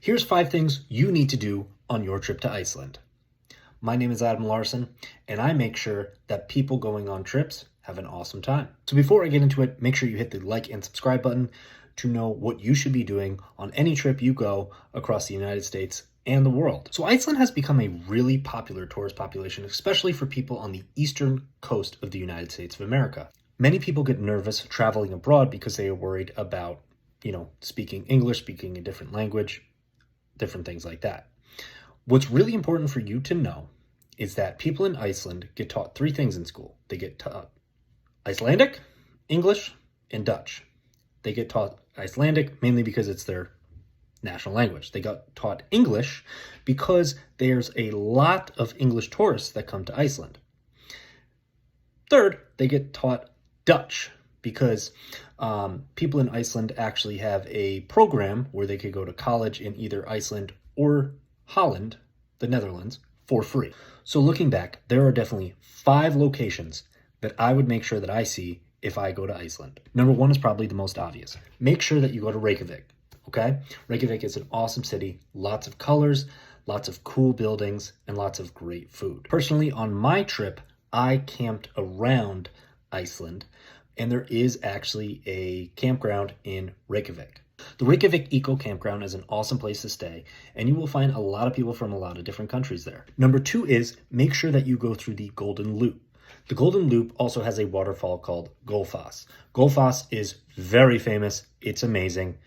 Here's 5 things you need to do on your trip to Iceland. My name is Adam Larson, and I make sure that people going on trips have an awesome time. So before I get into it, make sure you hit the like and subscribe button to know what you should be doing on any trip you go across the United States and the world. So Iceland has become a really popular tourist population, especially for people on the eastern coast of the United States of America. Many people get nervous traveling abroad because they are worried about, speaking English, speaking a different language, different things like that. What's really important for you to know is that people in Iceland get taught 3 things in school. They get taught Icelandic, English, and Dutch. They get taught Icelandic mainly because it's their national language. They got taught English because there's a lot of English tourists that come to Iceland. Third, they get taught Dutch because people in Iceland actually have a program where they could go to college in either Iceland or Holland, the Netherlands, for free. So looking back, there are definitely 5 locations that I would make sure that I see if I go to Iceland. Number 1 is probably the most obvious. Make sure that you go to Reykjavik, okay? Reykjavik is an awesome city, lots of colors, lots of cool buildings, and lots of great food. Personally, on my trip, I camped around Iceland, and there is actually a campground in Reykjavik. The Reykjavik Eco Campground is an awesome place to stay, and you will find a lot of people from a lot of different countries there. Number 2 is make sure that you go through the Golden Loop. The Golden Loop also has a waterfall called Gullfoss. Gullfoss is very famous. It's amazing.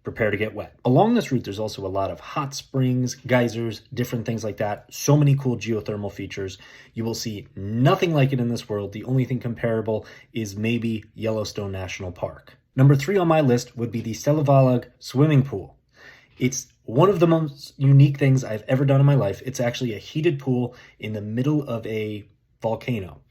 Prepare to get wet. Along this route, there's also a lot of hot springs, geysers, different things like that. So many cool geothermal features. You will see nothing like it in this world. The only thing comparable is maybe Yellowstone National Park. Number 3 on my list would be the Selvalag swimming pool. It's one of the most unique things I've ever done in my life. It's actually a heated pool in the middle of a volcano.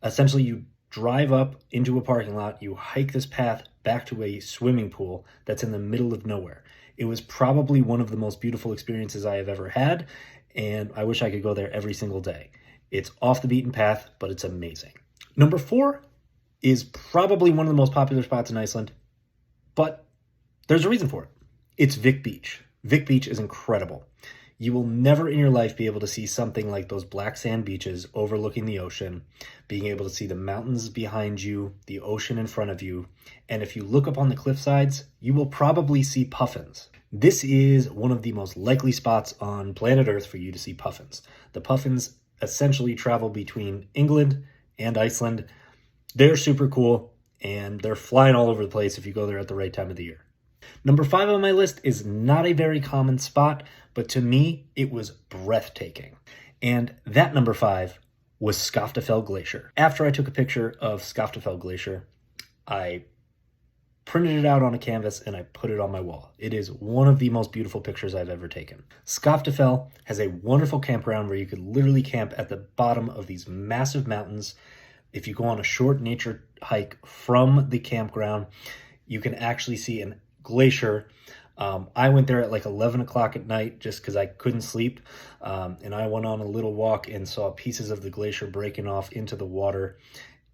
Essentially, you drive up into a parking lot, you hike this path back to a swimming pool that's in the middle of nowhere. It was probably one of the most beautiful experiences I have ever had, and I wish I could go there every single day. It's off the beaten path, but it's amazing. Number 4 is probably one of the most popular spots in Iceland, but there's a reason for it. It's Vik Beach. Vik Beach is incredible. You will never in your life be able to see something like those black sand beaches overlooking the ocean, being able to see the mountains behind you, the ocean in front of you, and if you look up on the cliff sides, you will probably see puffins. This is one of the most likely spots on planet Earth for you to see puffins. The puffins essentially travel between England and Iceland. They're super cool, and they're flying all over the place if you go there at the right time of the year. Number 5 on my list is not a very common spot, but to me, it was breathtaking. And that number 5 was Skaftafell Glacier. After I took a picture of Skaftafell Glacier, I printed it out on a canvas and I put it on my wall. It is one of the most beautiful pictures I've ever taken. Skaftafell has a wonderful campground where you could literally camp at the bottom of these massive mountains. If you go on a short nature hike from the campground, you can actually see an glacier. I went there at like 11 o'clock at night just because I couldn't sleep, and I went on a little walk and saw pieces of the glacier breaking off into the water.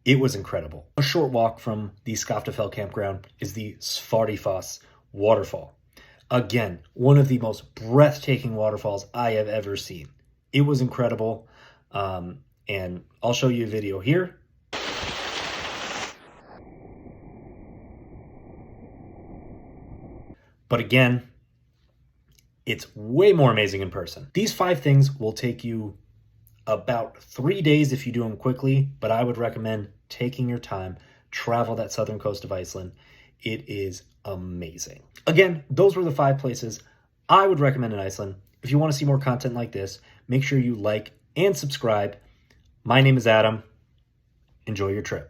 It was incredible. A short walk from the Skaftafell campground is the Svartifoss waterfall. Again, one of the most breathtaking waterfalls I have ever seen. It was incredible, and I'll show you a video here. But again, it's way more amazing in person. These 5 things will take you about 3 days if you do them quickly, but I would recommend taking your time, travel that southern coast of Iceland. It is amazing. Again, those were the 5 places I would recommend in Iceland. If you want to see more content like this, make sure you like and subscribe. My name is Adam. Enjoy your trip.